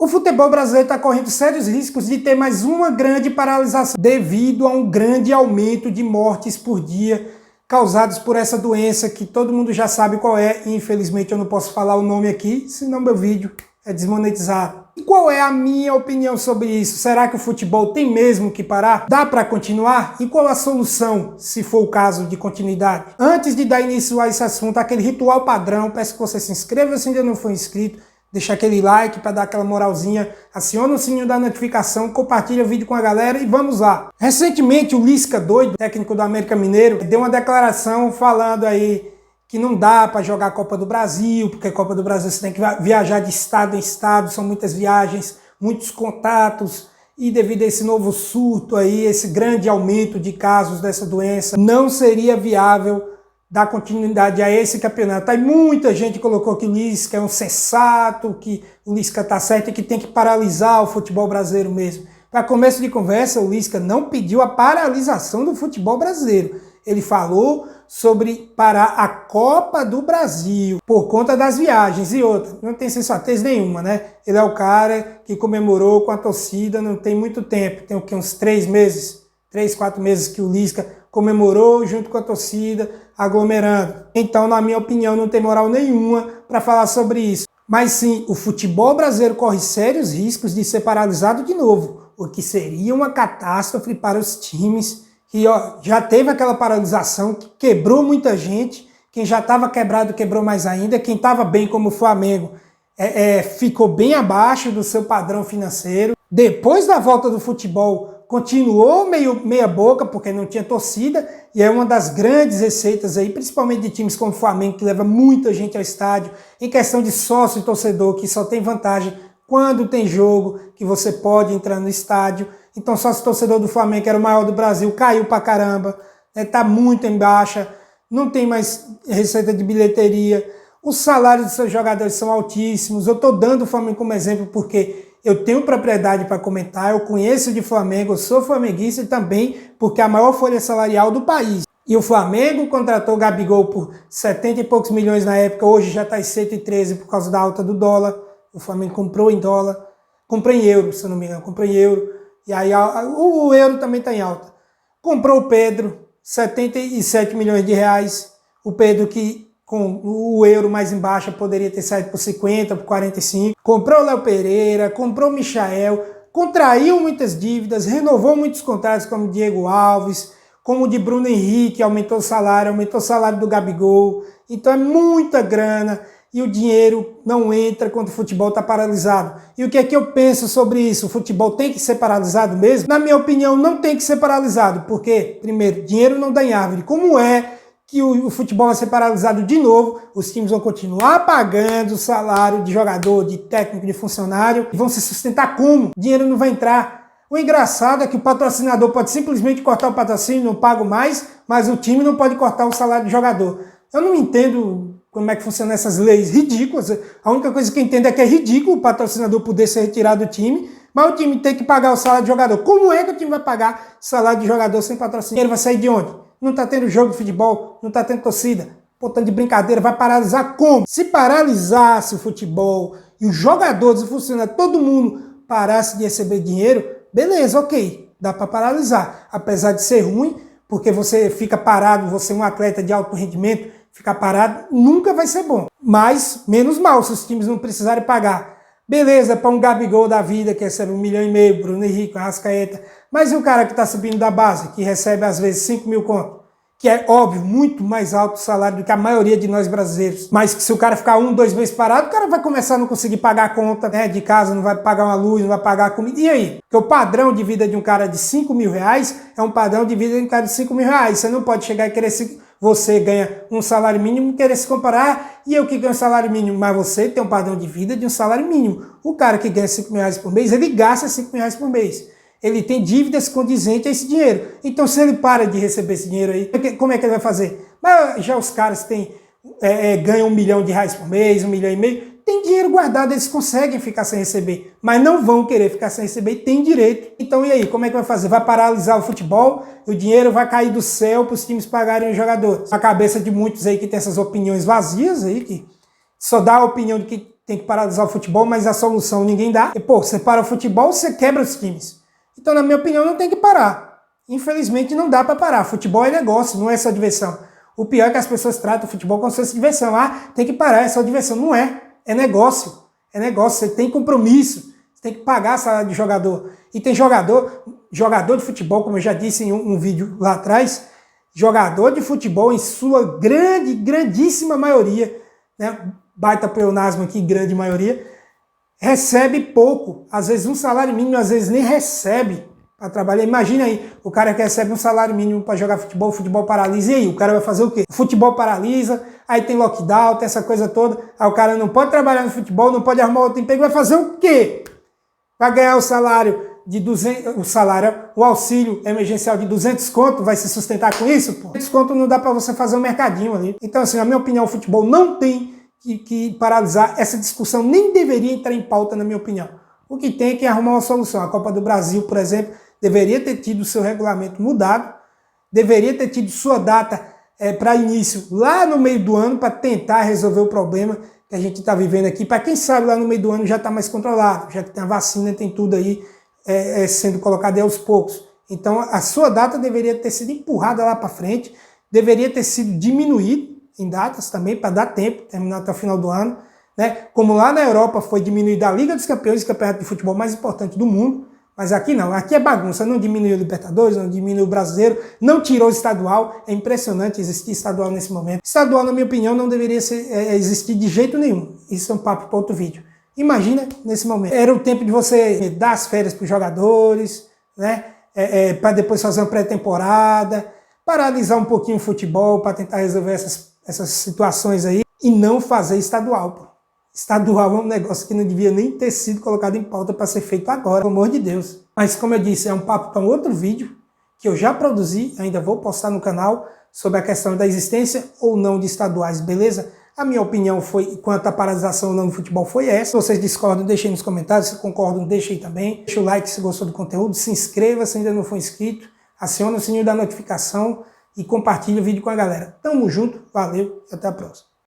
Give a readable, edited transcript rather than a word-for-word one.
O futebol brasileiro está correndo sérios riscos de ter mais uma grande paralisação devido a um grande aumento de mortes por dia causados por essa doença que todo mundo já sabe qual é e infelizmente eu não posso falar o nome aqui, senão meu vídeo é desmonetizado. E qual é a minha opinião sobre isso? Será que o futebol tem mesmo que parar? Dá para continuar? E qual a solução, se for o caso de continuidade? Antes de dar início a esse assunto, aquele ritual padrão, peço que você se inscreva se ainda não for inscrito, deixa aquele like para dar aquela moralzinha, aciona o sininho da notificação, compartilha o vídeo com a galera e vamos lá. Recentemente o Lisca doido, técnico do América Mineiro, deu uma declaração falando aí que não dá para jogar a Copa do Brasil, porque a Copa do Brasil você tem que viajar de estado em estado, são muitas viagens, muitos contatos, e devido a esse novo surto aí, esse grande aumento de casos dessa doença, não seria viável dar continuidade a esse campeonato. Aí muita gente colocou que o Lisca é um sensato, que o Lisca tá certo e que tem que paralisar o futebol brasileiro mesmo. Para começo de conversa, o Lisca não pediu a paralisação do futebol brasileiro. Ele falou sobre parar a Copa do Brasil por conta das viagens e outra. Não tem sensatez nenhuma, né? Ele é o cara que comemorou com a torcida não tem muito tempo. Tem o que, uns 3 meses, 3, 4 meses que o Lisca comemorou junto com a torcida, aglomerando. Então, na minha opinião, não tem moral nenhuma para falar sobre isso. Mas sim, o futebol brasileiro corre sérios riscos de ser paralisado de novo, o que seria uma catástrofe para os times que já teve aquela paralisação que quebrou muita gente. Quem já estava quebrado quebrou mais ainda. Quem estava bem como o Flamengo ficou bem abaixo do seu padrão financeiro. Depois da volta do futebol, continuou meia boca, porque não tinha torcida, e é uma das grandes receitas aí, principalmente de times como o Flamengo, que leva muita gente ao estádio, em questão de sócio e torcedor, que só tem vantagem quando tem jogo, que você pode entrar no estádio. Então sócio torcedor do Flamengo, que era o maior do Brasil, caiu pra caramba, tá muito em baixa, não tem mais receita de bilheteria, os salários dos seus jogadores são altíssimos. Eu tô dando o Flamengo como exemplo porque eu tenho propriedade para comentar, eu conheço de Flamengo, eu sou flamenguista e também porque é a maior folha salarial do país. E o Flamengo contratou o Gabigol por 70 e poucos milhões na época, hoje já está em 113 por causa da alta do dólar. O Flamengo comprou em dólar, comprou em euro, se eu não me engano, comprou em euro. E aí o euro também está em alta. Comprou o Pedro, 77 milhões de reais. O Pedro que com o euro mais embaixo poderia ter saído por 50, por 45. Comprou o Léo Pereira, comprou o Michael, contraiu muitas dívidas, renovou muitos contratos como o Diego Alves, como o de Bruno Henrique, aumentou o salário do Gabigol. Então é muita grana e o dinheiro não entra quando o futebol está paralisado. E o que é que eu penso sobre isso? O futebol tem que ser paralisado mesmo? Na minha opinião, não tem que ser paralisado, porque, primeiro, dinheiro não dá em árvore. Como é que o futebol vai ser paralisado de novo? Os times vão continuar pagando o salário de jogador, de técnico, de funcionário, e vão se sustentar como? O dinheiro não vai entrar. O engraçado é que o patrocinador pode simplesmente cortar o patrocínio, não pago mais, mas o time não pode cortar o salário do jogador. Eu não entendo como é que funcionam essas leis ridículas. A única coisa que eu entendo é que é ridículo o patrocinador poder ser retirado do time, mas o time tem que pagar o salário de jogador. Como é que o time vai pagar salário de jogador sem patrocínio? Ele vai sair de onde? Não tá tendo jogo de futebol, não tá tendo torcida. Pô, tá de brincadeira, vai paralisar como? Se paralisasse o futebol e os jogadores, os funcionários, todo mundo parasse de receber dinheiro, beleza, ok, dá para paralisar. Apesar de ser ruim, porque você fica parado, você é um atleta de alto rendimento, ficar parado nunca vai ser bom. Mas menos mal se os times não precisarem pagar. Beleza, para um Gabigol da vida que recebe 1,5 milhão, Bruno Henrique, Arrascaeta. Mas e o cara que está subindo da base, que recebe às vezes 5 mil conto? Que é, óbvio, muito mais alto o salário do que a maioria de nós brasileiros. Mas que se o cara ficar 1, 2 meses parado, o cara vai começar a não conseguir pagar a conta, né, de casa, não vai pagar uma luz, não vai pagar a comida. E aí? Porque o padrão de vida de um cara de 5 mil reais é um padrão de vida de um cara de 5 mil reais. Você não pode chegar e querer você ganha um salário mínimo e querer se comparar, e eu que ganho um salário mínimo, mas você tem um padrão de vida de um salário mínimo. O cara que ganha 5 mil reais por mês, ele gasta 5 mil reais por mês. Ele tem dívidas condizentes a esse dinheiro. Então, se ele para de receber esse dinheiro aí, como é que ele vai fazer? Mas já os caras ganham 1 milhão de reais por mês, 1,5 milhão, tem dinheiro guardado, eles conseguem ficar sem receber, mas não vão querer ficar sem receber, tem direito. Então, e aí, como é que vai fazer? Vai paralisar o futebol? O dinheiro vai cair do céu para os times pagarem os jogadores. A cabeça de muitos aí que tem essas opiniões vazias aí, que só dá a opinião de que tem que paralisar o futebol, mas a solução ninguém dá. E, pô, você para o futebol, você quebra os times. Então, na minha opinião, não tem que parar. Infelizmente, não dá para parar. Futebol é negócio, não é só diversão. O pior é que as pessoas tratam o futebol como se fosse diversão. Ah, tem que parar, é só diversão. Não é. É negócio. É negócio. Você tem compromisso. Você tem que pagar a salário de jogador. E tem jogador de futebol, como eu já disse em um vídeo lá atrás, jogador de futebol, em sua grandíssima maioria, né, baita pleonasmo aqui, grande maioria, recebe pouco. Às vezes um salário mínimo, às vezes nem recebe para trabalhar. Imagina aí, o cara que recebe um salário mínimo para jogar futebol, o futebol paralisa, e aí, o cara vai fazer o quê? O futebol paralisa, aí tem lockdown, tem essa coisa toda, aí o cara não pode trabalhar no futebol, não pode arrumar outro emprego, vai fazer o quê? Vai ganhar o salário de 200, o auxílio emergencial de 200 conto, vai se sustentar com isso? Pô? 200 conto não dá para você fazer um mercadinho ali. Então, assim, na minha opinião, o futebol não tem que paralisar. Essa discussão nem deveria entrar em pauta, na minha opinião. O que tem é que arrumar uma solução. A Copa do Brasil, por exemplo, deveria ter tido seu regulamento mudado, deveria ter tido sua data para início lá no meio do ano, para tentar resolver o problema que a gente está vivendo aqui. Para quem sabe, lá no meio do ano já está mais controlado, já que tem a vacina, tem tudo aí sendo colocado aí aos poucos. Então, a sua data deveria ter sido empurrada lá para frente, deveria ter sido diminuída em datas também, para dar tempo, terminar até o final do ano, né? Como lá na Europa foi diminuída a Liga dos Campeões, o campeonato de futebol mais importante do mundo, mas aqui não, aqui é bagunça, não diminuiu o Libertadores, não diminuiu o Brasileiro, não tirou o estadual, é impressionante existir estadual nesse momento. Estadual, na minha opinião, não deveria existir de jeito nenhum, isso é um papo para outro vídeo. Imagina nesse momento, era o tempo de você dar as férias para os jogadores, né? Para depois fazer uma pré-temporada, paralisar um pouquinho o futebol para tentar resolver essas situações aí e não fazer estadual, pô. Estadual é um negócio que não devia nem ter sido colocado em pauta para ser feito agora, pelo amor de Deus. Mas como eu disse, é um papo para um outro vídeo que eu já produzi, ainda vou postar no canal, sobre a questão da existência ou não de estaduais, beleza? A minha opinião foi, quanto à paralisação ou não do futebol, foi essa. Se vocês discordam, deixem aí nos comentários. Se concordam, deixem aí também. Deixa o like se gostou do conteúdo, se inscreva se ainda não for inscrito, aciona o sininho da notificação e compartilha o vídeo com a galera. Tamo junto, valeu e até a próxima.